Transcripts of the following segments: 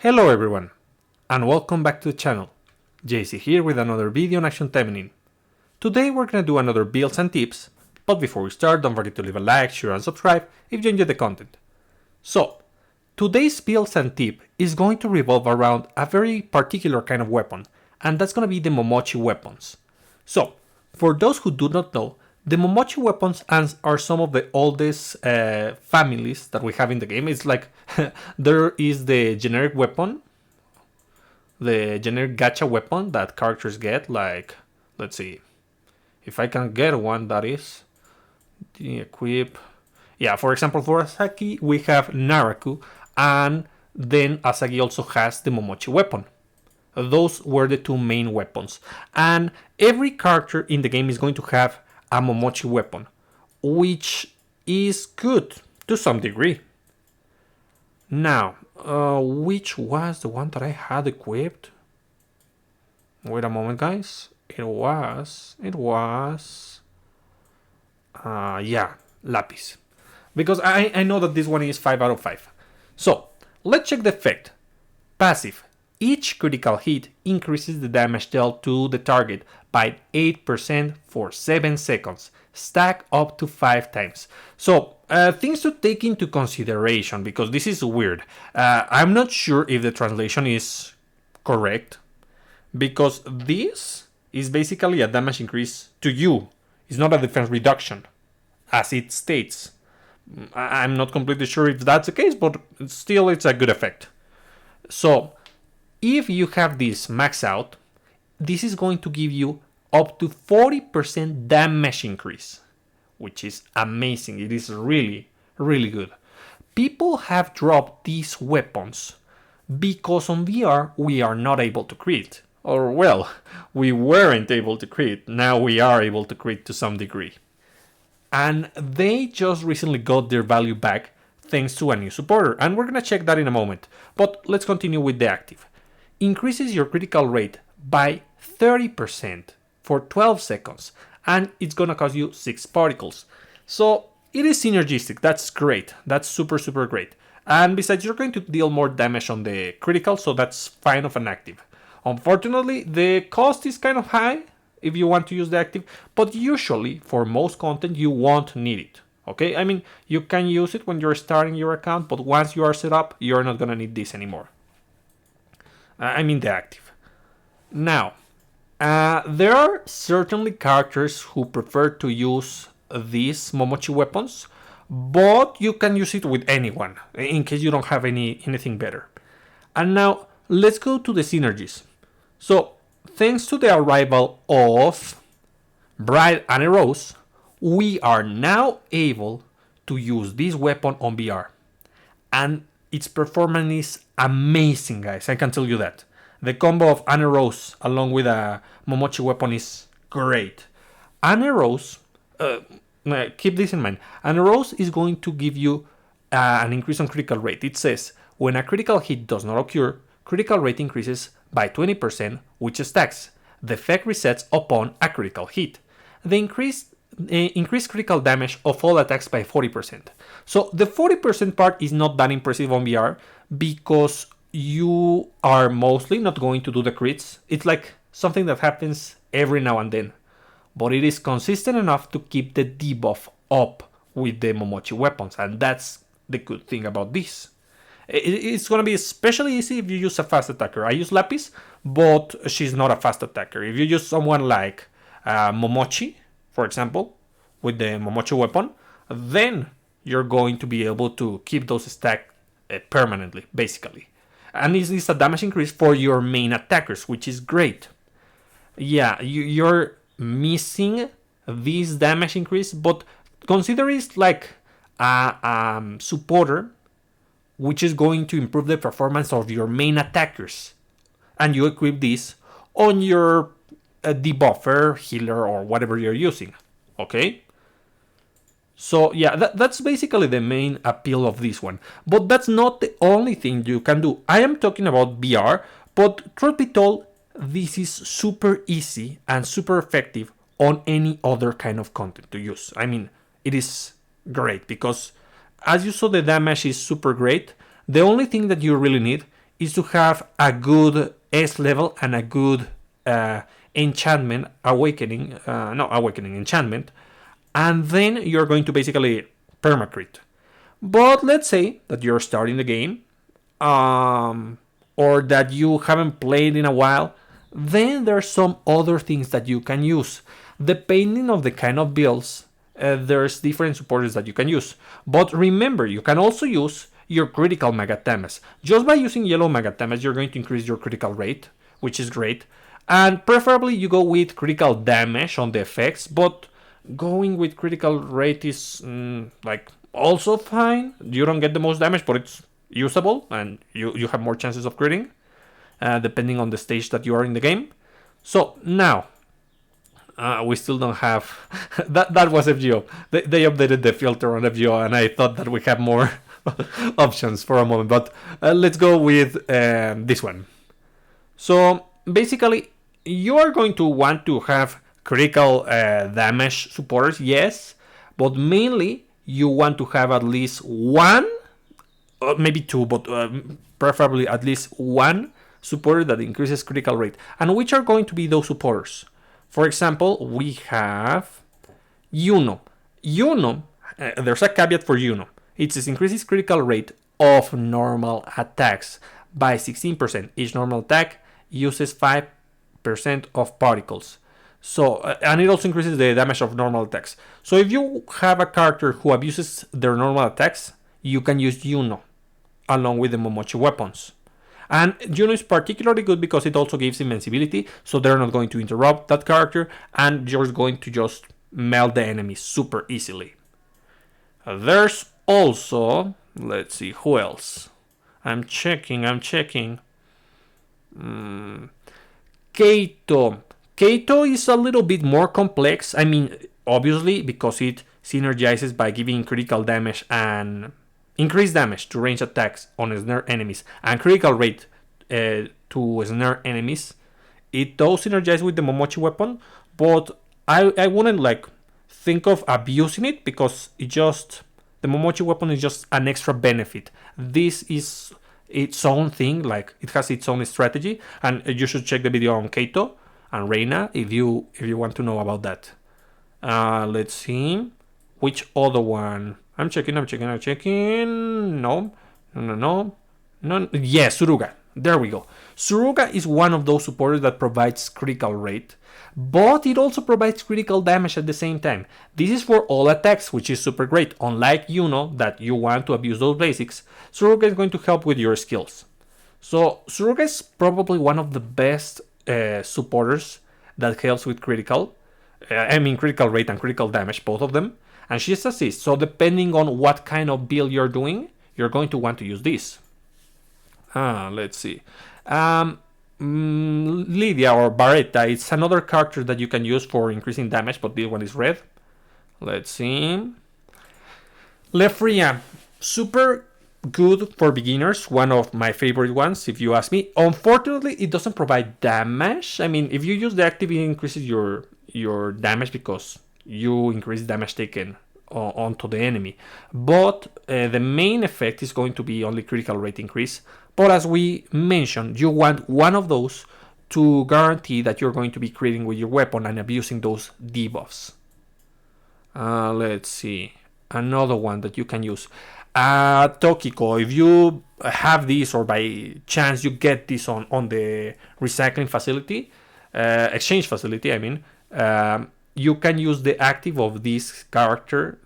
Hello everyone, and welcome back to the channel. JC here with another video on Action Taimanin. Today we're gonna do another builds and tips, but before we start, don't forget to leave a like, share and subscribe if you enjoy the content. So, today's builds and tip is going to revolve around a very particular kind of weapon, and that's gonna be the Momochi weapons. So, for those who do not know, the Momochi weapons are some of the oldest families that we have in the game. It's like there is the generic weapon, the generic gacha weapon that characters get. Like, let's see, if I can get one, that is the equip. Yeah, for example, for Asaki we have Naraku, and then Asagi also has the Momochi weapon. Those were the two main weapons, and every character in the game is going to have a Momochi weapon, which is good to some degree. Now, which was the one that I had equipped? Wait a moment, guys. It was, yeah, Lapis. Because I know that this one is 5 out of 5. So, let's check the effect. Passive. Each critical hit increases the damage dealt to the target by 8% for 7 seconds, stack up to 5 times. So, things to take into consideration, because this is weird. I'm not sure if the translation is correct, because this is basically a damage increase to you. It's not a defense reduction, as it states. I'm not completely sure if that's the case, but still it's a good effect. So, if you have this max out, this is going to give you up to 40% damage increase, which is amazing. It is really, really good. People have dropped these weapons because on VR we are not able to crit. Or well, we weren't able to crit. Now we are able to crit to some degree. And they just recently got their value back thanks to a new supporter. And we're going to check that in a moment. But let's continue with the active. Increases your critical rate by 30% for 12 seconds, and it's gonna cost you 6 particles. So it is synergistic. That's great. That's super great. And besides, you're going to deal more damage on the critical, so that's fine of an active. Unfortunately, the cost is kind of high if you want to use the active, but usually for most content you won't need it. Okay, I mean, you can use it when you're starting your account, but once you are set up, you're not gonna need this anymore. I mean the active. Now, there are certainly characters who prefer to use these Momochi weapons, but you can use it with anyone in case you don't have anything better. And now, let's go to the synergies. So, thanks to the arrival of Bride Annerose, we are now able to use this weapon on VR. And its performance is amazing, guys. I can tell you that. The combo of Annerose along with a Momochi weapon is great. Annerose, keep this in mind. Annerose is going to give you an increase on critical rate. It says, when a critical hit does not occur, critical rate increases by 20%, which stacks. The effect resets upon a critical hit. The increased critical damage of all attacks by 40%. So the 40% part is not that impressive on VR because you are mostly not going to do the crits. It's like something that happens every now and then. But it is consistent enough to keep the debuff up with the Momochi weapons, and that's the good thing about this. It's going to be especially easy if you use a fast attacker. I use Lapis, but she's not a fast attacker. If you use someone like Momochi, for example, with the Momochi weapon, then you're going to be able to keep those stacked permanently, basically. And this is a damage increase for your main attackers, which is great. Yeah, you're missing this damage increase, but consider it like a supporter, which is going to improve the performance of your main attackers. And you equip this on your debuffer, healer, or whatever you're using. Okay? So yeah, that's basically the main appeal of this one. But that's not the only thing you can do. I am talking about VR, but truth be told, this is super easy and super effective on any other kind of content to use. I mean, it is great because as you saw, the damage is super great. The only thing that you really need is to have a good S level and a good enchantment, enchantment, and then you're going to basically permacrit. But let's say that you're starting the game, or that you haven't played in a while, then there's some other things that you can use. Depending on the kind of builds, there's different supporters that you can use. But remember, you can also use your critical Magatamas. Just by using yellow Magatamas, you're going to increase your critical rate, which is great. And preferably you go with critical damage on the effects, but going with critical rate is also fine. You don't get the most damage, but it's usable, and you have more chances of critting, depending on the stage that you are in the game. So now, we still don't have... that was FGO. They updated the filter on FGO, and I thought that we have more options for a moment. But let's go with this one. So basically, you are going to want to have critical damage supporters, yes, but mainly you want to have at least one, maybe two, but preferably at least one supporter that increases critical rate. And which are going to be those supporters? For example, we have Yuno. Yuno, there's a caveat for Yuno. It says increases critical rate of normal attacks by 16%. Each normal attack uses 5% of particles. So, and it also increases the damage of normal attacks. So if you have a character who abuses their normal attacks, you can use Yuno along with the Momochi weapons. And Yuno is particularly good because it also gives invincibility, so they're not going to interrupt that character, and you're going to just melt the enemy super easily. There's also, let's see, who else? I'm checking. Keito. Keito is a little bit more complex. I mean, obviously, because it synergizes by giving critical damage and increased damage to ranged attacks on snare enemies and critical rate to snare enemies. It does synergize with the Momochi weapon, but I wouldn't think of abusing it, because the Momochi weapon is just an extra benefit. This is its own thing, it has its own strategy, and you should check the video on Keito and Reina if you want to know about that. Let's see, which other one? I'm checking. No. Yes, Suruga. There we go. Suruga is one of those supporters that provides critical rate, but it also provides critical damage at the same time. This is for all attacks, which is super great. Unlike Yuno, that you want to abuse those basics, Suruga is going to help with your skills. So Suruga is probably one of the best supporters that helps with critical rate and critical damage, both of them. And she's assist, so depending on what kind of build you're doing, you're going to want to use this. Let's see. Lydia or Barretta, it's another character that you can use for increasing damage, but this one is red. Let's see. Lefria, super good for beginners, one of my favorite ones, if you ask me. Unfortunately, it doesn't provide damage. I mean, if you use the active, it increases your damage because you increase damage taken onto the enemy. But the main effect is going to be only critical rate increase. But as we mentioned, you want one of those to guarantee that you're going to be creating with your weapon and abusing those debuffs. Let's see. Another one that you can use. Tokiko, if you have this, or by chance you get this on the recycling facility, exchange facility, I mean, you can use the active of this character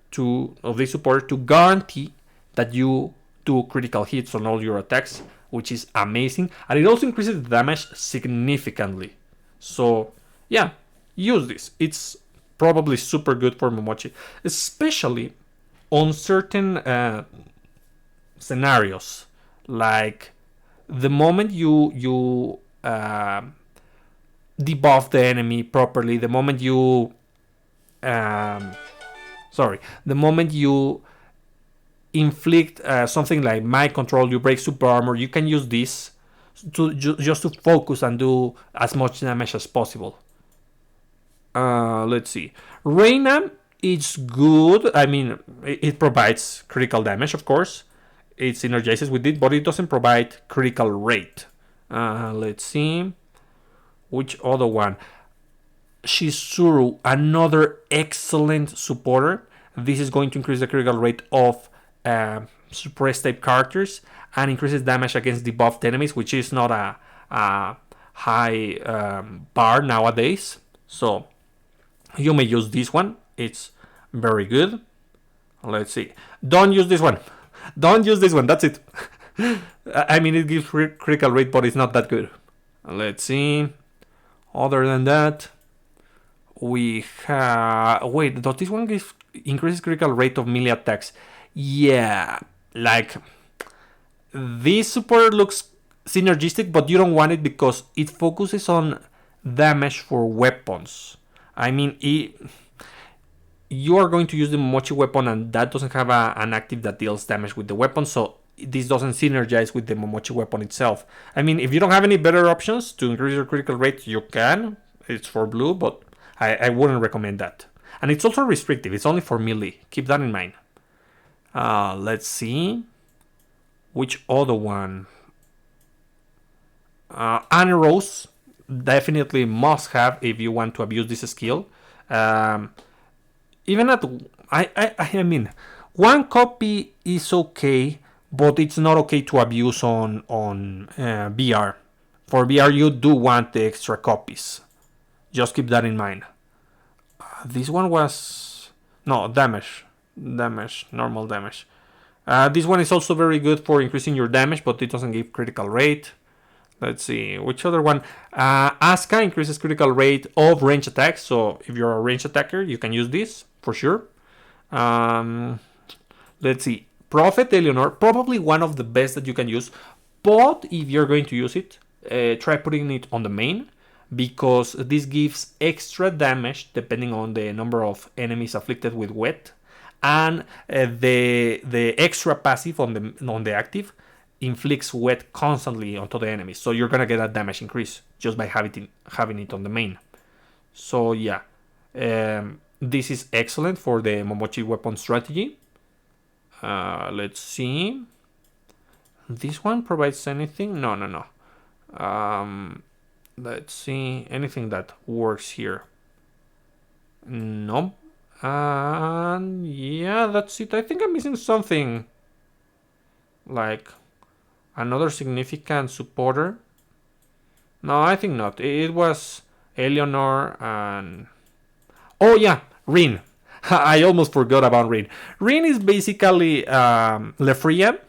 of this supporter to guarantee that you do critical hits on all your attacks, which is amazing, and it also increases the damage significantly. So yeah, use this. It's probably super good for Momochi, especially on certain scenarios, like the moment you debuff the enemy properly, the moment you inflict something like mind control, you break super armor, you can use this to just to focus and do as much damage as possible. Let's see. Reina, it's good. I mean, it provides critical damage, of course. it synergizes with it, but it doesn't provide critical rate. Let's see. Which other one? Shizuru, another excellent supporter. This is going to increase the critical rate of suppressed type characters and increases damage against debuffed enemies, which is not a high bar nowadays. So you may use this one. It's very good. Let's see. Don't use this one. Don't use this one. That's it. I mean, it gives critical rate, but it's not that good. Let's see. Other than that, we have... Wait, does this one give increases critical rate of melee attacks? Yeah, like... This support looks synergistic, but you don't want it because it focuses on damage for weapons. I mean, you are going to use the Momochi weapon, and that doesn't have an active that deals damage with the weapon, so this doesn't synergize with the Momochi weapon itself. I mean, if you don't have any better options to increase your critical rate, you can. It's for blue, but I wouldn't recommend that. And it's also restrictive. It's only for melee. Keep that in mind. Let's see. Which other one? Annerose. Definitely must have if you want to abuse this skill. Even at... I mean, one copy is okay, but it's not okay to abuse on VR. For VR, you do want the extra copies. Just keep that in mind. This one was... No, damage. Damage. Normal damage. This one is also very good for increasing your damage, but it doesn't give critical rate. Let's see. Which other one? Asuka increases critical rate of range attacks. So if you're a range attacker, you can use this for sure. Let's see. Prophet Eleanor, probably one of the best that you can use. But if you're going to use it, try putting it on the main, because this gives extra damage depending on the number of enemies afflicted with wet, and the extra passive on the active inflicts wet constantly onto the enemies, so you're gonna get a damage increase just by having it on the main. So yeah, this is excellent for the Momochi weapon strategy. Let's see. This one provides anything? No. Let's see. Anything that works here? Nope. And yeah, that's it. I think I'm missing something. Like another significant supporter. No, I think not. It was Eleanor and... Oh yeah, Rin. I almost forgot about Rin. Rin is basically Lefria,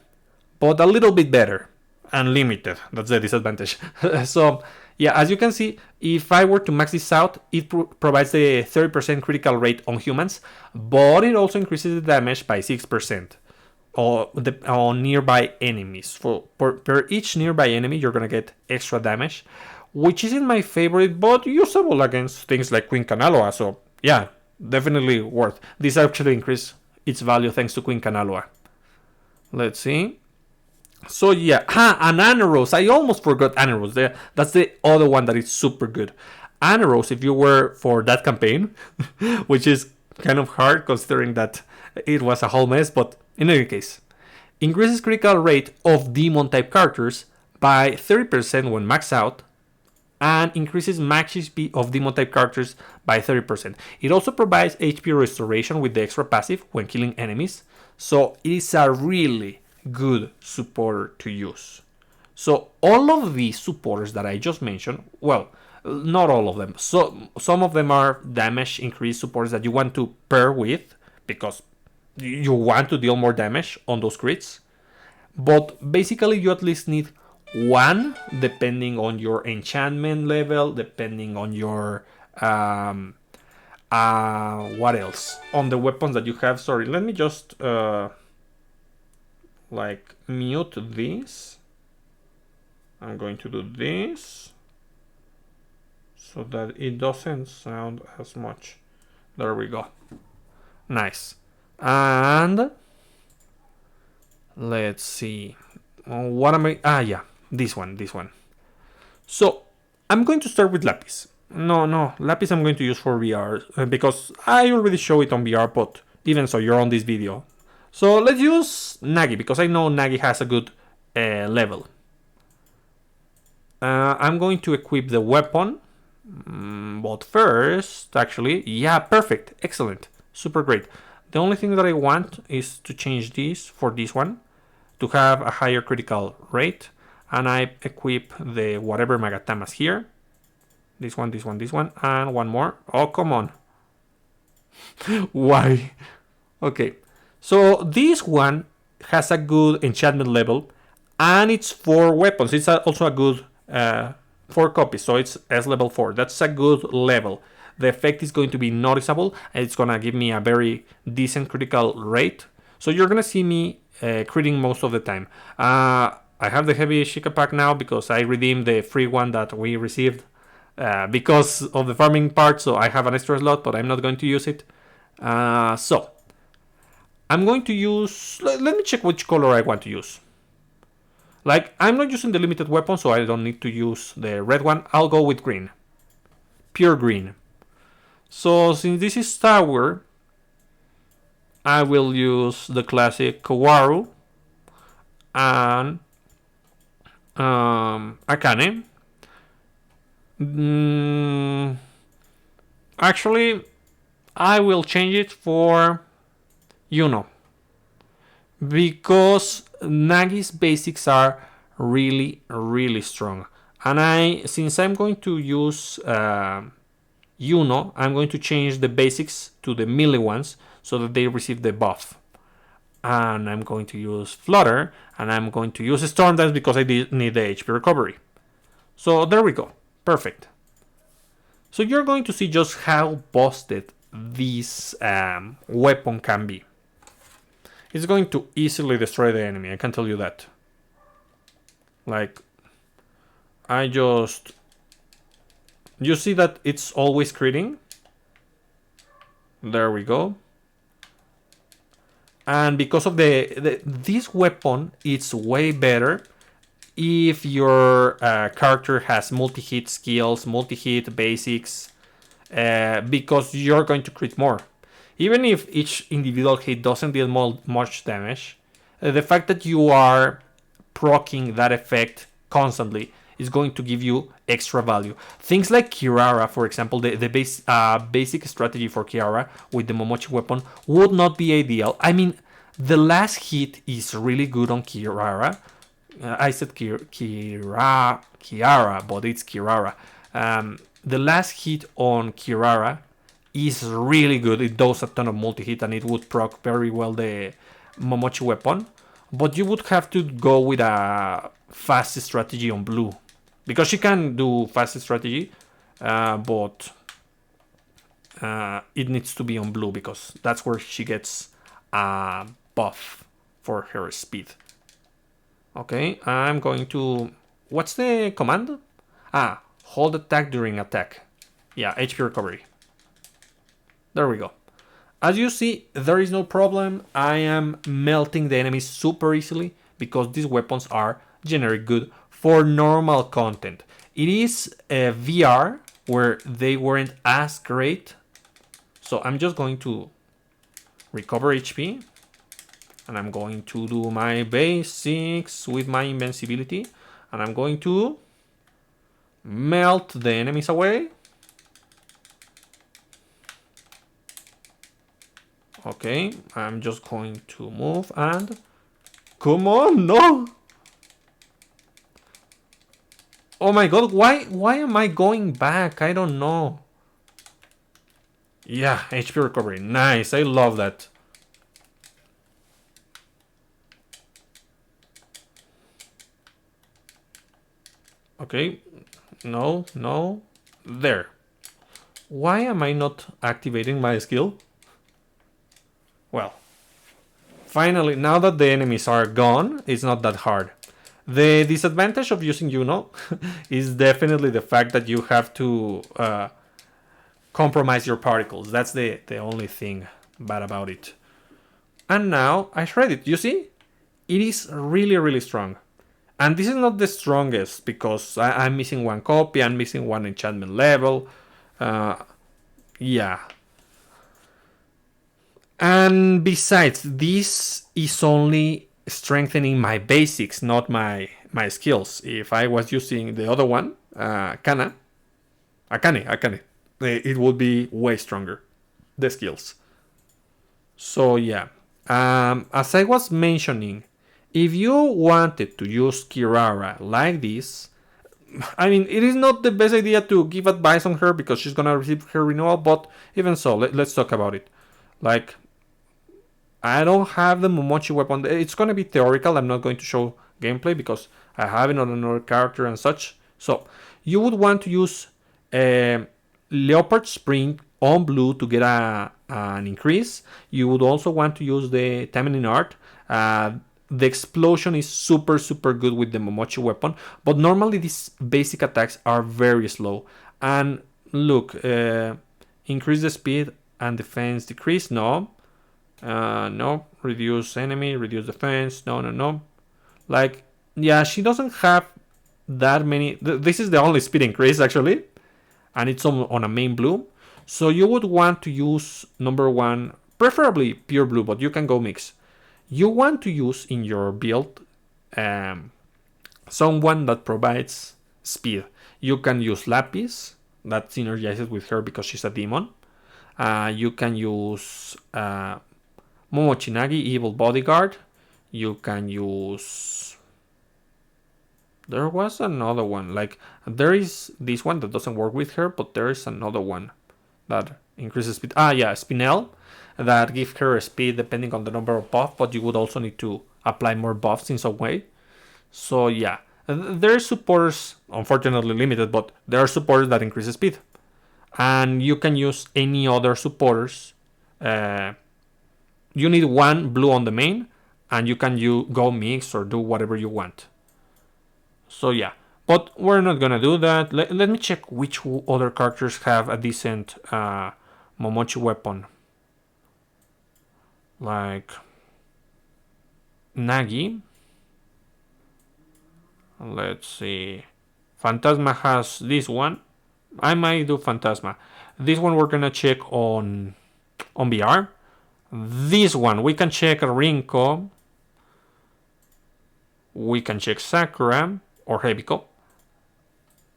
but a little bit better. And limited. That's the disadvantage. So, yeah, as you can see, if I were to max this out, it provides a 30% critical rate on humans, but it also increases the damage by 6% on nearby enemies. Per each nearby enemy, you're going to get extra damage, which isn't my favorite, but usable against things like Queen Kanaloa. So, yeah, definitely worth. This actually increased its value thanks to Queen Kanaloa. Let's see. So yeah, and Annerose. I almost forgot Annerose. That's the other one that is super good. Annerose, if you were for that campaign, which is kind of hard considering that it was a whole mess, but in any case, increases critical rate of demon type characters by 30% when maxed out, and increases max HP of demon type characters by 30%. It also provides HP restoration with the extra passive when killing enemies, so it is a really good supporter to use. So all of these supporters that I just mentioned, well, not all of them. So some of them are damage increase supporters that you want to pair with because you want to deal more damage on those crits. But basically you at least need one, depending on your enchantment level, depending on your what else? On the weapons that you have. Sorry, let me just like mute this. I'm going to do this so that it doesn't sound as much. There we go. Nice. And let's see. What am I? Yeah, this one. So I'm going to start with Lapis. No, Lapis I'm going to use for VR because I already show it on VR, but even so, you're on this video. So let's use Nagi, because I know Nagi has a good level. I'm going to equip the weapon. But first, actually, yeah, perfect, excellent, super great. The only thing that I want is to change this for this one to have a higher critical rate, and I equip the whatever Magatamas here. This one, this one, this one, and one more. Oh, come on. Why? Okay, so this one has a good enchantment level, and it's 4 weapons. It's also a good 4 copies, so it's S level 4. That's a good level. The effect is going to be noticeable, and it's gonna give me a very decent critical rate. So you're gonna see me critting most of the time. I have the heavy Shika pack now because I redeemed the free one that we received because of the farming part, so I have an extra slot, but I'm not going to use it. So I'm going to use, let me check which color I want to use. Like, I'm not using the limited weapon, so I don't need to use the red one. I'll go with green. Pure green. So since this is tower, I will use the classic Kawaru and Akane. Actually, I will change it for Yuno, because Nagi's basics are really, really strong. And since I'm going to use Yuno, I'm going to change the basics to the melee ones so that they receive the buff. And I'm going to use Flutter, and I'm going to use Storm Dance because I need the HP recovery. So there we go, perfect. So you're going to see just how busted this weapon can be. It's going to easily destroy the enemy, I can tell you that. Like, you see that it's always critting? There we go. And because of this weapon, it's way better if your character has multi-hit skills, multi-hit basics, because you're going to crit more. Even if each individual hit doesn't deal much damage, the fact that you are proccing that effect constantly is going to give you extra value. Things like Kirara, for example, the basic strategy for Kirara with the Momochi weapon would not be ideal. I mean, the last hit is really good on Kirara. I said Kiara, but it's Kirara. The last hit on Kirara is really good. It does a ton of multi-hit, and it would proc very well the Momochi weapon. But you would have to go with a fast strategy on blue, because she can do fast strategy, but it needs to be on blue because that's where she gets a buff for her speed. Okay, I'm going to... What's the command? Hold attack during attack. Yeah, HP recovery. There we go. As you see, there is no problem. I am melting the enemies super easily because these weapons are generic good for normal content. It is a VR where they weren't as great. So I'm just going to recover HP. And I'm going to do my basics with my invincibility. And I'm going to melt the enemies away. Okay, I'm just going to move and... Come on, no! Oh my god, why am I going back? I don't know. Yeah, HP recovery. Nice, I love that. Okay, no. There. Why am I not activating my skill? Well, finally, now that the enemies are gone, it's not that hard. The disadvantage of using Yuno is definitely the fact that you have to compromise your particles. That's the only thing bad about it. And now I shred it. You see? It is really, really strong. And this is not the strongest because I'm missing one copy, I'm missing one enchantment level. Yeah. And besides, this is only strengthening my basics, not my skills. If I was using the other one, Akane, it would be way stronger, the skills. So yeah, as I was mentioning, if you wanted to use Kirara like this, I mean, it is not the best idea to give advice on her because she's gonna receive her renewal, but even so, let's talk about it. Like, I don't have the Momochi weapon. It's gonna be theoretical. I'm not going to show gameplay because I have it on another character and such. So, you would want to use Leopard Spring on blue to get an increase. You would also want to use the Taimanin art. The explosion is super good with the Momochi weapon, but normally these basic attacks are very slow. And look, increase the speed and defense decrease. No, no. Reduce enemy, reduce defense. No. Like, yeah, she doesn't have that many. This is the only speed increase actually, and it's on a main blue. So you would want to use number one, preferably pure blue, but you can go mix. You want to use in your build someone that provides speed. You can use Lapis, that synergizes with her because she's a demon. You can use Momochinagi, Evil Bodyguard. You can use... There was another one. Like, there is this one that doesn't work with her, but there is another one that increases speed. Yeah, Spinel, that give her speed depending on the number of buff, but you would also need to apply more buffs in some way. So yeah, there are supporters, unfortunately limited, but there are supporters that increase speed. And you can use any other supporters. You need one blue on the main, and you can go mix or do whatever you want. So yeah, but we're not gonna do that. Let me check which other characters have a decent Momochi weapon. Like Nagi. Let's see. Phantasma has this one. I might do Phantasma. This one we're gonna check on VR. This one we can check Rinko. We can check Sakura or Hebiko.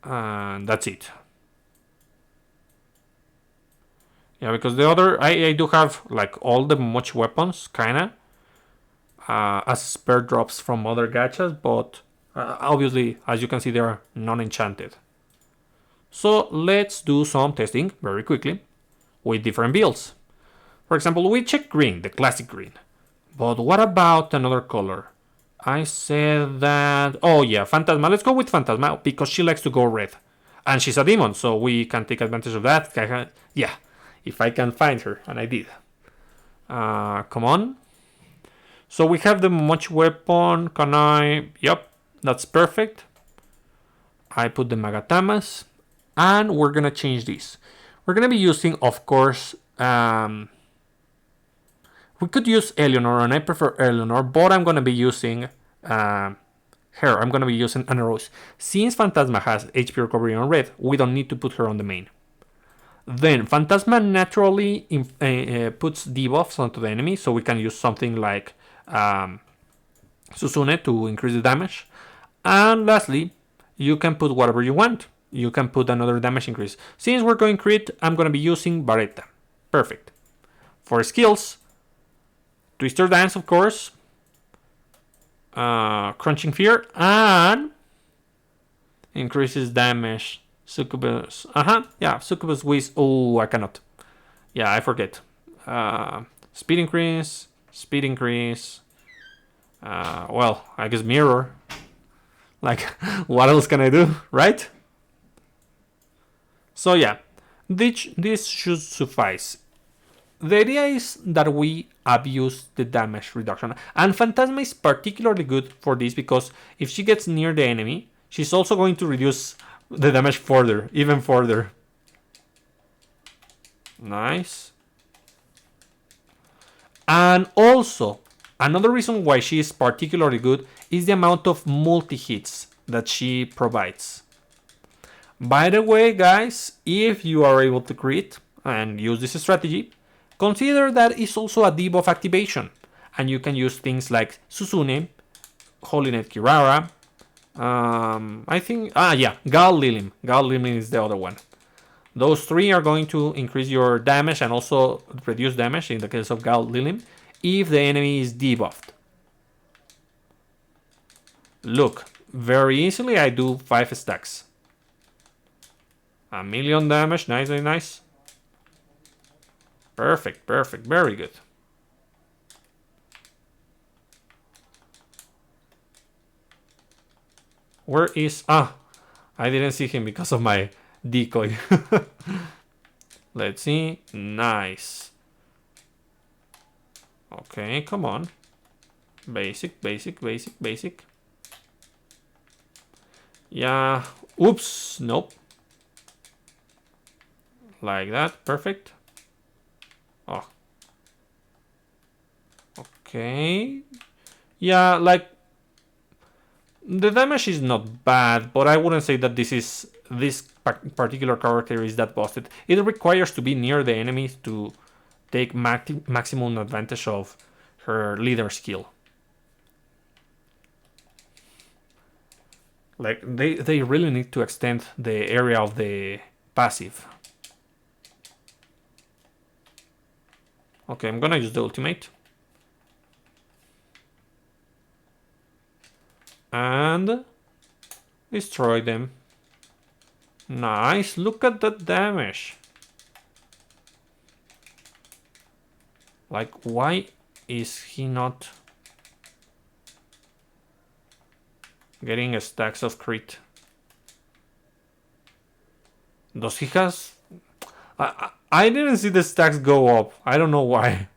And that's it. Yeah, because the other, I do have like all the Momochi weapons, kinda, as spare drops from other gachas, but obviously, as you can see, they are non-enchanted. So let's do some testing very quickly with different builds. For example, we check green, the classic green. But what about another color? I said that... Oh yeah, Phantasma. Let's go with Phantasma because she likes to go red. And she's a demon, so we can take advantage of that. Yeah, if I can find her, and I did. Come on. So we have the Momochi weapon. Can I... Yep, that's perfect. I put the Magatamas. And we're going to change this. We're going to be using, of course... we could use Eleanor, and I prefer Eleanor, but I'm going to be using her. I'm going to be using Annerose. Since Phantasma has HP recovery on red, we don't need to put her on the main. Then, Phantasma naturally puts debuffs onto the enemy, so we can use something like Susune to increase the damage. And lastly, you can put whatever you want. You can put another damage increase. Since we're going crit, I'm going to be using Barretta. Perfect. For skills... Twister Dance, of course. Crunching Fear. And increases damage. Succubus. Yeah, Succubus Whiz. Oh, I cannot. Yeah, I forget. Speed increase. Speed increase. Well, I guess Mirror. Like, what else can I do, right? So yeah, this should suffice. The idea is that we abuse the damage reduction. And Phantasma is particularly good for this because if she gets near the enemy, she's also going to reduce the damage further, even further. Nice. And also, another reason why she is particularly good is the amount of multi-hits that she provides. By the way, guys, if you are able to crit and use this strategy, Consider that it's also a debuff activation, and you can use things like Susune, Holy Net Kirara, I think, Gal Lilim. Gal Lilim is the other one. Those three are going to increase your damage and also reduce damage in the case of Gal Lilim if the enemy is debuffed. Look, very easily I do 5 stacks. 1,000,000 damage, nice, very nice. Perfect, perfect, very good. Where is... I didn't see him because of my decoy. Let's see. Nice. Okay, come on. Basic, basic, basic, basic. Yeah. Oops. Nope. Like that. Perfect. Oh. Okay. Yeah, like... The damage is not bad, but I wouldn't say that this particular character is that busted. It requires to be near the enemy to take maximum advantage of her leader skill. Like, they really need to extend the area of the passive. Okay, I'm gonna use the ultimate. And destroy them. Nice, look at that damage. Like, why is he not getting a stacks of crit? Does he has... I didn't see the stacks go up. I don't know why.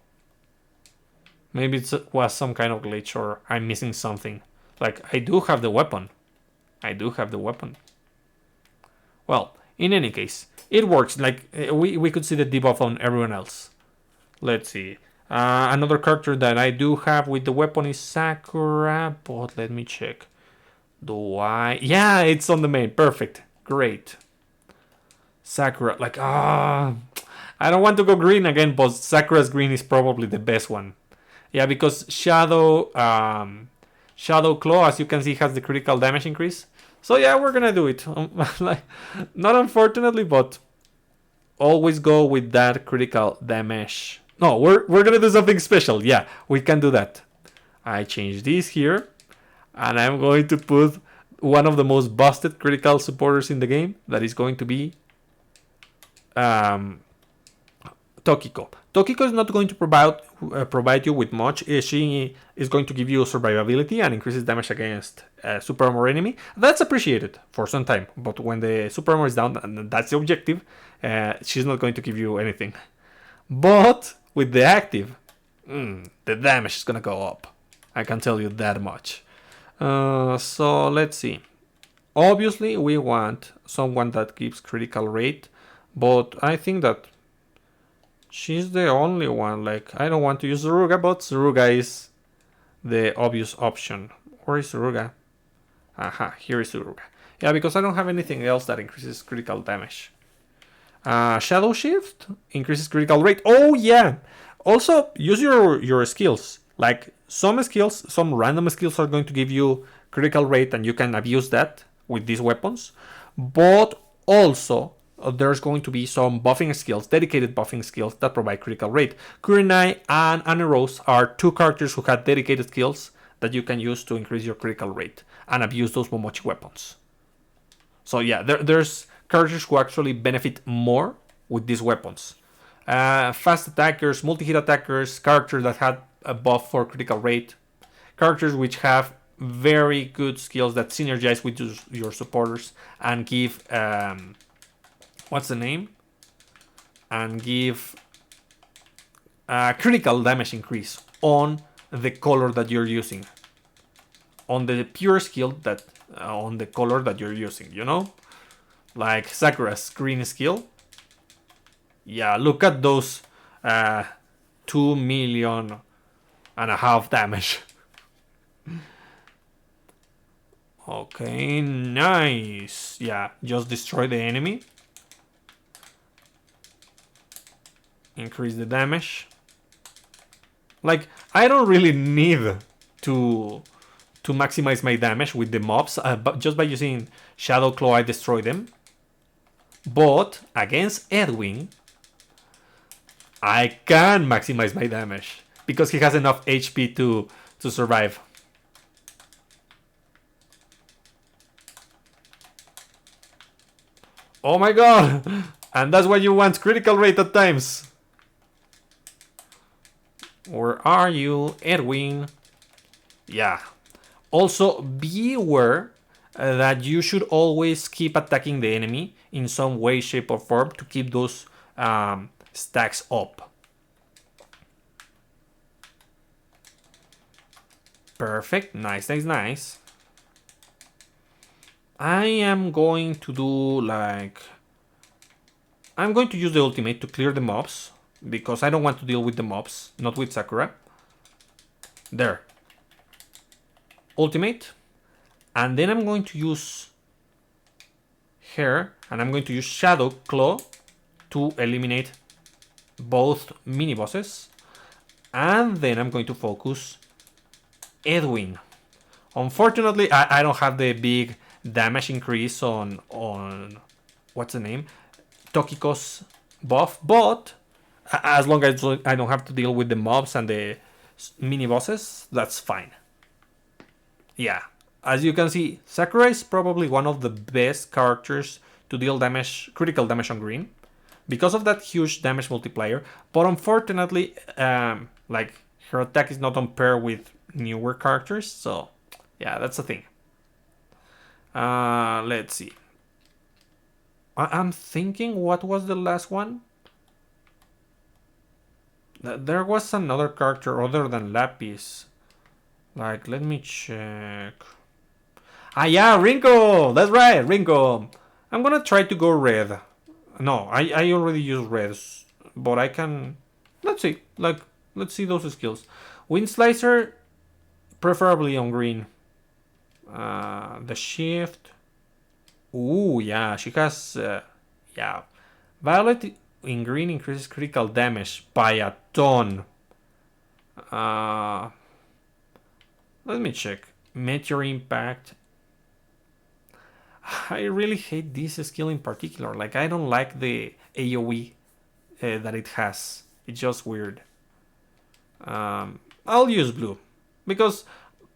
Maybe it was some kind of glitch or I'm missing something. Like, I do have the weapon. I do have the weapon. Well, in any case, it works. Like, we could see the debuff on everyone else. Let's see. Another character that I do have with the weapon is Sakura, but let me check. Do I? Yeah, it's on the main. Perfect. Great. Sakura. Like, I don't want to go green again, but Sakura's green is probably the best one. Yeah, because Shadow Claw, as you can see, has the critical damage increase. So yeah, we're gonna do it. Like, not unfortunately, but always go with that critical damage. No, we're gonna do something special. Yeah, we can do that. I change this here, and I'm going to put one of the most busted critical supporters in the game. That is going to be Tokiko. Tokiko is not going to provide you with much. She is going to give you survivability and increases damage against super armor enemy. That's appreciated for some time, but when the super armor is down, and that's the objective, she's not going to give you anything. But with the active, the damage is gonna go up. I can tell you that much. So let's see. Obviously, we want someone that gives critical rate, but I think that she's the only one. Like, I don't want to use Suruga, but Suruga is the obvious option. Where is Suruga? Aha, here is Suruga. Yeah, because I don't have anything else that increases critical damage. Shadow Shift increases critical rate. Oh yeah. Also, use your skills. Like, some skills, some random skills are going to give you critical rate, and you can abuse that with these weapons. But also, there's going to be some buffing skills, dedicated buffing skills that provide critical rate. Kurenai and Annerose are two characters who have dedicated skills that you can use to increase your critical rate and abuse those Momochi weapons. So yeah, there's characters who actually benefit more with these weapons. Fast attackers, multi-hit attackers, characters that had a buff for critical rate, characters which have very good skills that synergize with your supporters and give what's the name? And give critical damage increase on the color that you're using, on the pure skill that on the color that you're using, you know, like Sakura's green skill. Yeah, look at those 2.5 million damage. Okay, nice. Yeah, just destroy the enemy. increase the damage. Like, I don't really need to maximize my damage with the mobs, but just by using Shadow Claw I destroy them. But against Edwin, I can maximize my damage because he has enough HP to survive. Oh my god! And that's why you want critical rate at times. Where are you, Edwin? Yeah. Also, be aware that you should always keep attacking the enemy in some way, shape, or form to keep those stacks up. Perfect. Nice, nice, nice. I am going to do like... I'm going to use the ultimate to clear the mobs because I don't want to deal with the mobs, not with Sakura. There. Ultimate. And then I'm going to use her and I'm going to use Shadow Claw to eliminate both mini bosses. And then I'm going to focus Edwin. Unfortunately, I don't have the big damage increase on what's the name? Tokiko's buff, but as long as I don't have to deal with the mobs and the mini bosses, that's fine. Yeah, as you can see, Sakura is probably one of the best characters to deal damage, critical damage on green, because of that huge damage multiplier. But unfortunately, like her attack is not on par with newer characters, so yeah, that's the thing. Let's see. I'm thinking, what was the last one? There was another character other than Lapis. Like, let me check. Ah, yeah, Rinko! That's right, Rinko! I'm gonna try to go red. No, I already used reds, but I can... Let's see, like, let's see those skills. Wind Slicer, preferably on green. The shift... Ooh, yeah, she has... yeah. Violet in green increases critical damage by a ton. Let me check. Meteor Impact. I really hate this skill in particular. Like, I don't like the AoE that it has. It's just weird. I'll use blue. Because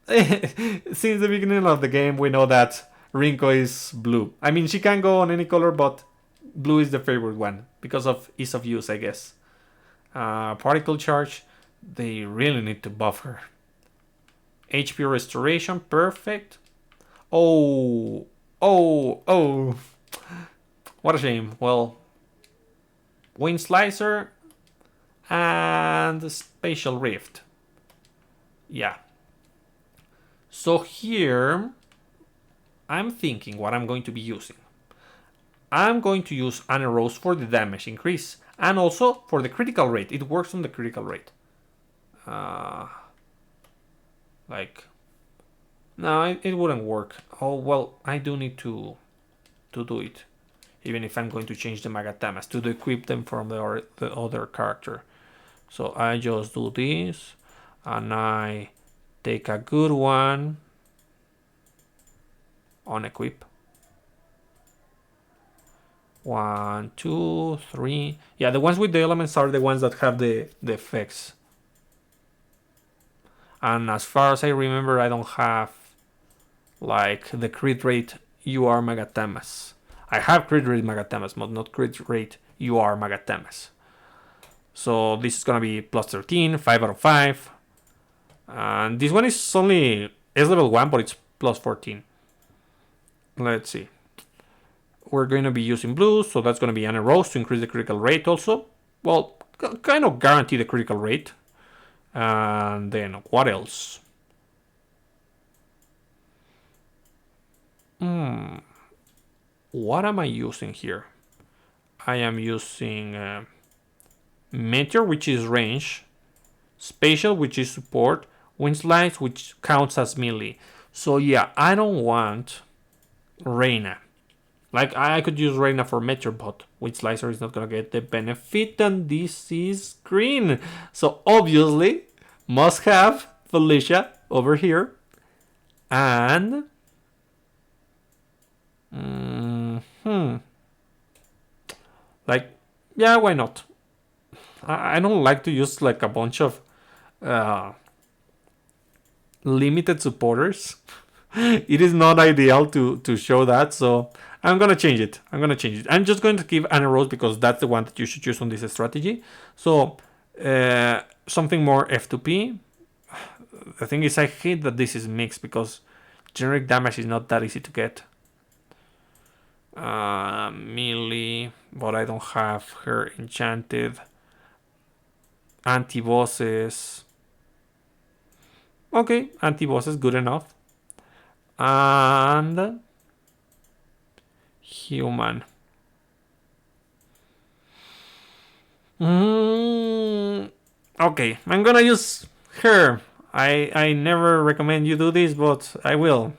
since the beginning of the game, we know that Rinko is blue. I mean, she can go on any color, but blue is the favorite one. Because of ease of use, I guess. Particle Charge. They really need to buff her. HP Restoration. Perfect. Oh. What a shame. Well, Wind Slicer and Spatial Rift. Yeah. So here, I'm thinking what I'm going to be using. I'm going to use Annerose for the damage increase and also for the critical rate. It works on the critical rate. Like, no, it wouldn't work. Oh, well, I do need to do it. Even if I'm going to change the Magatamas to equip them from the other character. So I just do this. And I take a good one. On equip. 1, 2, 3. Yeah, the ones with the elements are the ones that have the effects. And as far as I remember, I don't have like the crit rate UR Magatamas. I have crit rate Magatamas, but not crit rate UR Magatamas. So this is gonna be plus 13, 5 out of 5. And this one is only is level 1, but it's plus 14. Let's see. We're going to be using blue, so that's going to be Annerose to increase the critical rate also. Well, kind of guarantee the critical rate. And then what else? What am I using here? I am using Meteor, which is range. Spatial, which is support. Wind Slice, which counts as melee. So yeah, I don't want Reina. Like, I could use Reina for Meteor, but Wind Slicer is not gonna get the benefit, and this is green. So obviously, must have Felicia over here. And... like, yeah, why not? I don't like to use like a bunch of limited supporters. It is not ideal to show that, so I'm gonna change it. I'm just going to give Annerose because that's the one that you should use on this strategy. So something more F2P. The thing is, I hate that this is mixed because generic damage is not that easy to get. Melee, but I don't have her enchanted. Anti-bosses. Okay, anti-bosses, good enough. And human. Okay, I'm gonna use her. I never recommend you do this, but I will.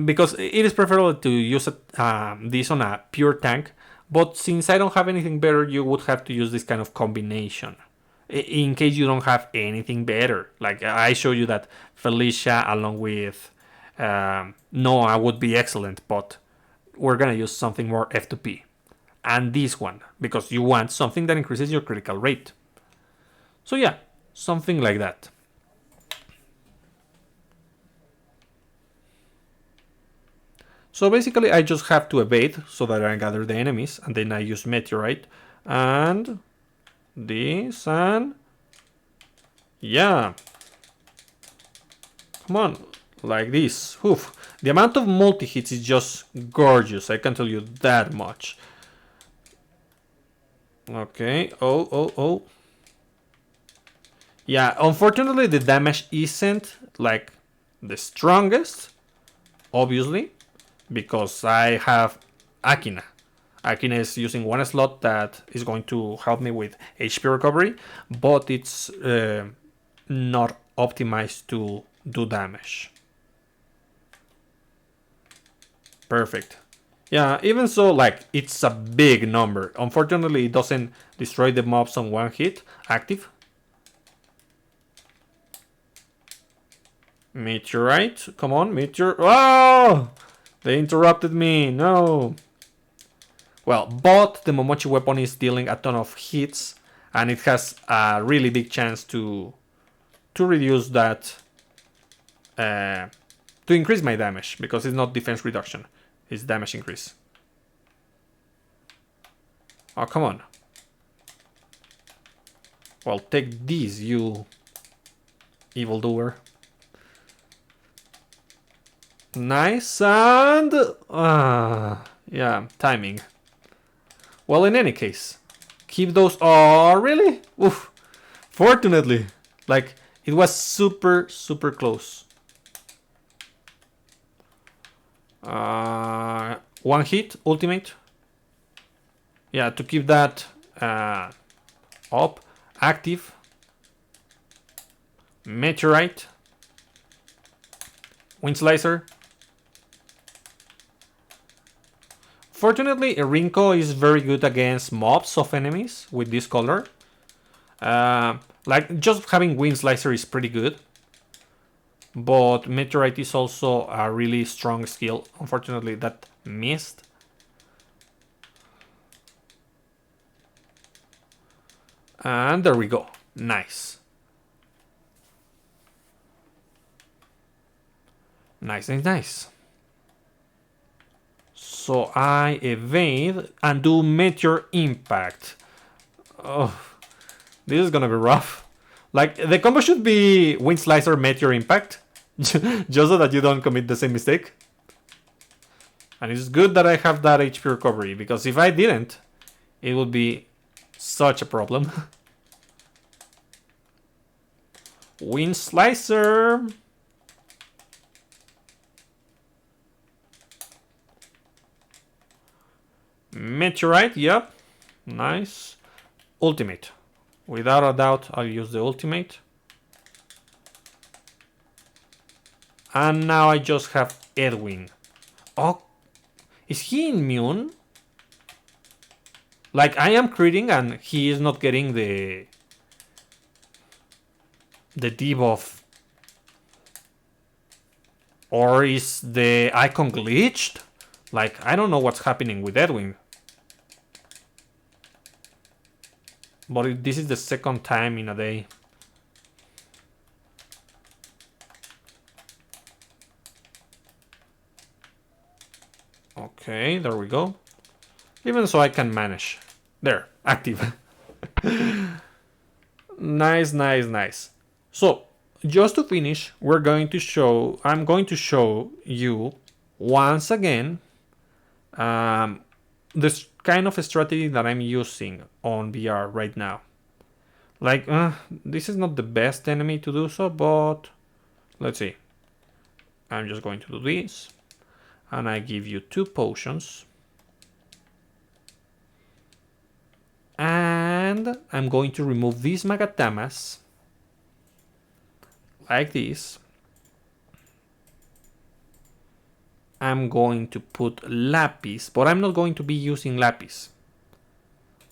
Because it is preferable to use this on a pure tank, but since I don't have anything better, you would have to use this kind of combination. In case you don't have anything better. Like I show you that Felicia along with Noah would be excellent, but we're gonna use something more F2P. And this one, because you want something that increases your critical rate. So yeah, something like that. So basically I just have to evade so that I gather the enemies, and then I use Meteorite and this, and yeah, come on, like this. Oof. The amount of multi-hits is just gorgeous, I can tell you that much. Okay, oh. Yeah, unfortunately the damage isn't like the strongest, obviously, because I have Akina. Akina is using one slot that is going to help me with HP recovery, but it's not optimized to do damage. Perfect. Yeah, even so, like, it's a big number. Unfortunately, it doesn't destroy the mobs on one hit. Active. Meteorite. Come on, meteor. Oh! They interrupted me. No. Well, but the Momochi weapon is dealing a ton of hits, and it has a really big chance to reduce that, to increase my damage, because it's not defense reduction, it's damage increase. Oh, come on. Well, take these, you evildoer. Nice, and yeah, timing. Well, in any case, keep those. Oh, really? Oof. Fortunately, like, it was super close. One hit, ultimate. Yeah, to keep that up, active. Meteorite. Wind Slicer. Fortunately, Rinko is very good against mobs of enemies with this color. Like, just having Wind Slicer is pretty good. But Meteorite is also a really strong skill. Unfortunately, that missed. And there we go. Nice. Nice. So I evade and do Meteor Impact. Oh, this is gonna be rough. Like, the combo should be Wind Slicer, Meteor Impact. Just so that you don't commit the same mistake. And it's good that I have that HP recovery, because if I didn't, it would be such a problem. Wind Slicer. Meteorite, yep. Nice. Ultimate. Without a doubt, I'll use the ultimate. And now I just have Edwin. Oh, Is he immune? Like, I am critting and he is not getting the debuff. Or is the icon glitched? Like, I don't know what's happening with Edwin. But this is the second time in a day. Okay, there we go. Even so, I can manage. There, active. Nice, nice, nice. So, just to finish, I'm going to show you once again this kind of strategy that I'm using on VR right now. Like, this is not the best enemy to do so, but let's see. I'm just going to do this, and I give you 2 potions. And I'm going to remove these Magatamas like this. I'm going to put Lapis, but I'm not going to be using Lapis.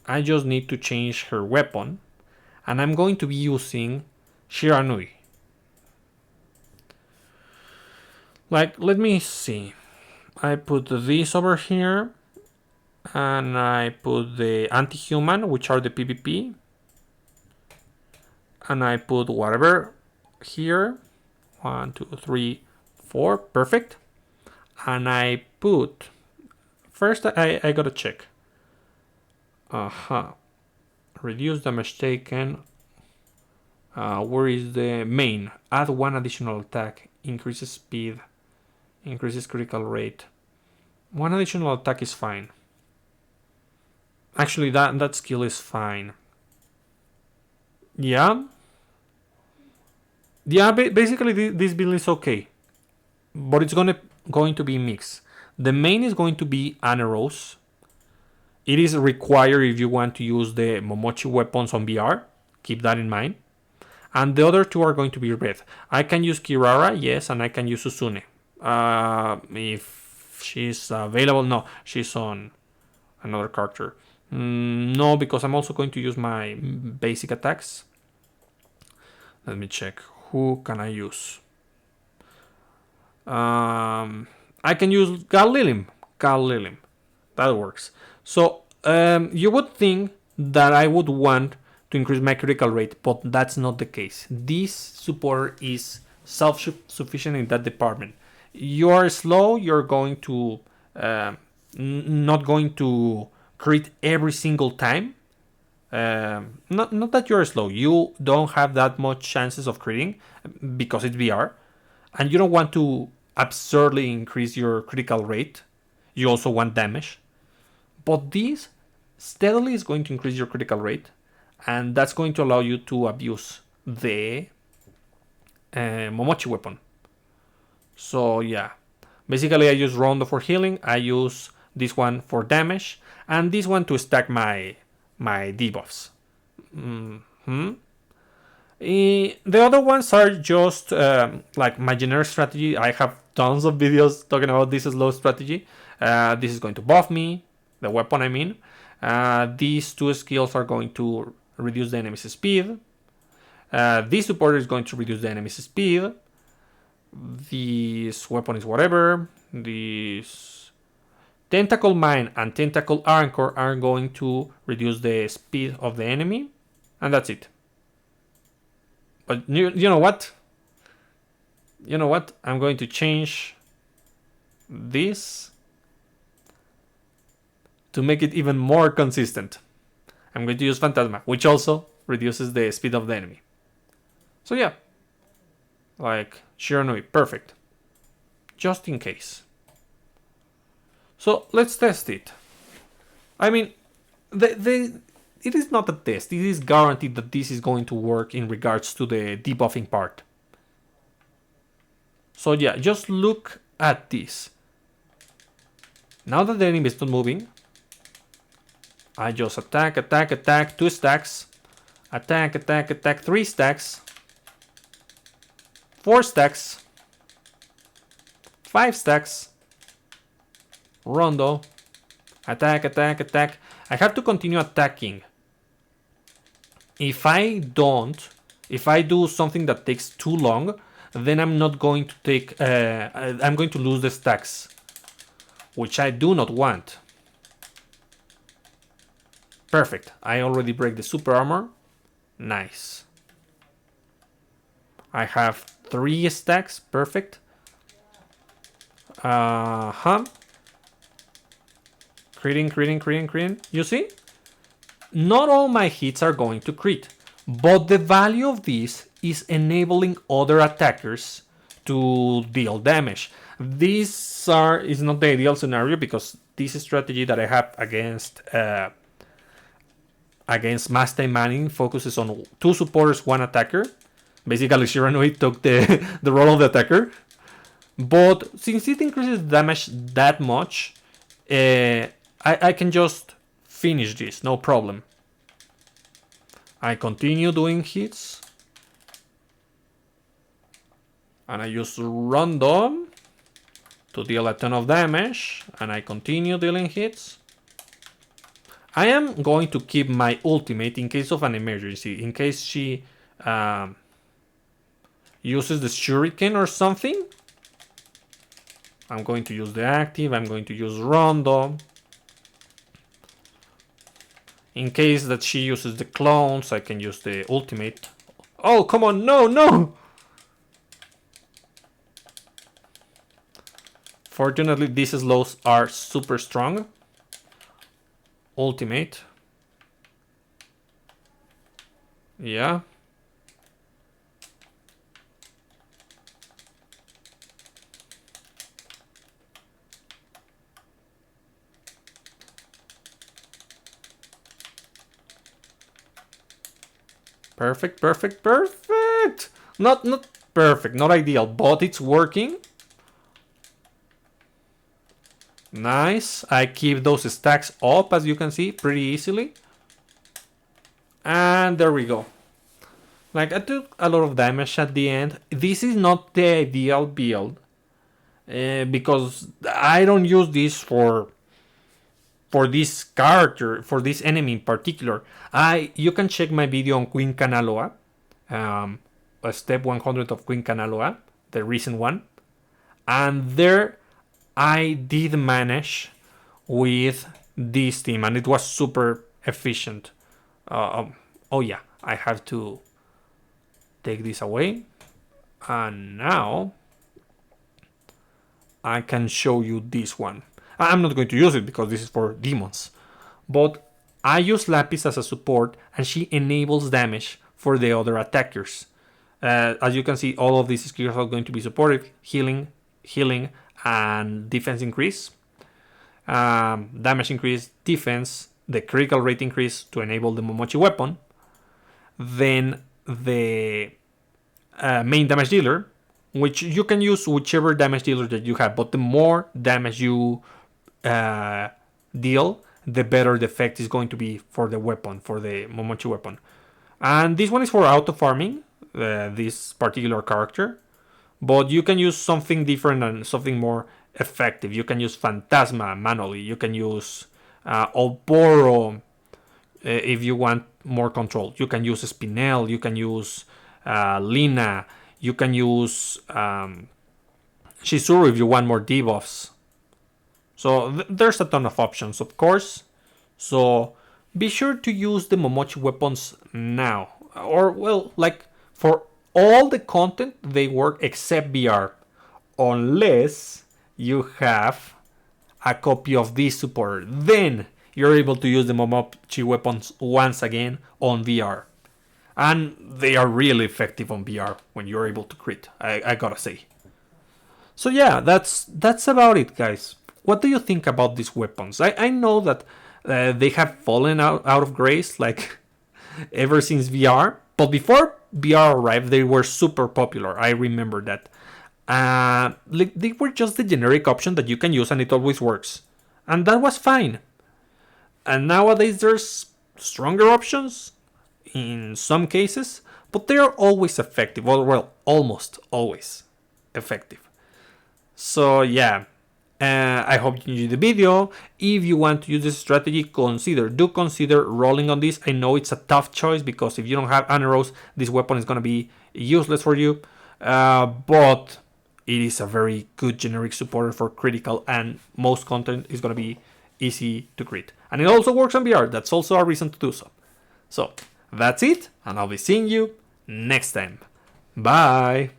I just need to change her weapon, and I'm going to be using Shiranui. Like, let me see. I put this over here, and I put the anti-human, which are the PvP, and I put whatever here. 1, 2, 3, 4, perfect. And I put, first I gotta check. Reduce damage taken. Where is the main? Add 1 additional attack, increases speed, increases critical rate. 1 additional attack is fine. Actually, that skill is fine. Yeah. Yeah, basically this build is okay. But it's going to be mixed. The main is going to be Annerose. It is required if you want to use the Momochi weapons on VR. Keep that in mind. And the other 2 are going to be red. I can use Kirara, yes, and I can use Susune. If she's available, no, she's on another character. No, because I'm also going to use my basic attacks. Let me check. Who can I use? I can use Gal Lilim. That works. So you would think that I would want to increase my critical rate, but that's not the case. This supporter is self-sufficient in that department. You are slow, you're going to not going to crit every single time. Not that you're slow, you don't have that much chances of critting because it's VR, and you don't want to absurdly increase your critical rate. You also want damage, but this steadily is going to increase your critical rate, and that's going to allow you to abuse the Momochi weapon. So yeah, basically I use Rondo for healing, I use this one for damage, and this one to stack my debuffs. The other ones are just like my generic strategy. I have tons of videos talking about this slow strategy. This is going to buff me, the weapon I mean. These 2 skills are going to reduce the enemy's speed. This supporter is going to reduce the enemy's speed. This weapon is whatever. This Tentacle Mine and Tentacle Anchor are going to reduce the speed of the enemy. And that's it. But you know what? You know what? I'm going to change this to make it even more consistent. I'm going to use Phantasma, which also reduces the speed of the enemy. So yeah. Like Shiranui, perfect. Just in case. So let's test it. I mean, it is not a test. It is guaranteed that this is going to work in regards to the debuffing part. So yeah, just look at this. Now that the enemy is not moving, I just attack, 2 stacks. Attack, 3 stacks. 4 stacks. 5 stacks. Rondo. Attack, attack, attack. I have to continue attacking. If I do something that takes too long, then I'm not going to take, I'm going to lose the stacks, which I do not want. Perfect. I already break the super armor. Nice. I have 3 stacks. Perfect. Critting. You see? Not all my hits are going to crit, but the value of this is enabling other attackers to deal damage. This is not the ideal scenario because this strategy that I have against Mass Taimanin focuses on 2 supporters, 1 attacker. Basically, Shiranui took the role of the attacker. But since it increases damage that much, I can just finish this, no problem. I continue doing hits. And I use random to deal a ton of damage. And I continue dealing hits. I am going to keep my ultimate in case of an emergency. In case she uses the shuriken or something. I'm going to use the active. I'm going to use Rondo. In case that she uses the clones, I can use the ultimate. Oh, come on. No. Fortunately, these slows are super strong. Ultimate. Yeah. Perfect. Not perfect, not ideal, but it's working. Nice. I keep those stacks up, as you can see, pretty easily. And there we go. Like, I took a lot of damage at the end. This is not the ideal build. Because I don't use this for this character, for this enemy in particular. You can check my video on Queen Kanaloa, step 100 of Queen Kanaloa, the recent one, and there I did manage with this team, and it was super efficient. Oh yeah, I have to take this away, and now I can show you this one. I'm not going to use it because this is for demons. But I use Lapis as a support and she enables damage for the other attackers. As you can see, all of these skills are going to be supportive. Healing, and defense increase. Damage increase, defense, the critical rate increase to enable the Momochi weapon. Then the main damage dealer, which you can use whichever damage dealer that you have. But the more damage you deal, the better the effect is going to be for the weapon, for the Momochi weapon. And this one is for auto farming, this particular character, but you can use something different and something more effective. You can use Phantasma manually, you can use Oboro if you want more control. You can use Spinel, you can use Lina, you can use Shizuru if you want more debuffs. So there's a ton of options, of course. So be sure to use the Momochi weapons now. Or, well, like, for all the content, they work except VR. Unless you have a copy of this supporter. Then you're able to use the Momochi weapons once again on VR. And they are really effective on VR when you're able to crit, I gotta say. So yeah, that's about it, guys. What do you think about these weapons? I know that they have fallen out of grace, like, ever since VR. But before VR arrived, they were super popular. I remember that. Like, they were just the generic option that you can use and it always works. And that was fine. And nowadays there's stronger options in some cases, but they are always effective. Well, almost always effective. So yeah, I hope you enjoyed the video. If you want to use this strategy, do consider rolling on this. I know it's a tough choice because if you don't have Annerose, this weapon is going to be useless for you. But it is a very good generic supporter for critical, and most content is going to be easy to crit. And it also works on VR. That's also a reason to do so. So that's it, and I'll be seeing you next time. Bye!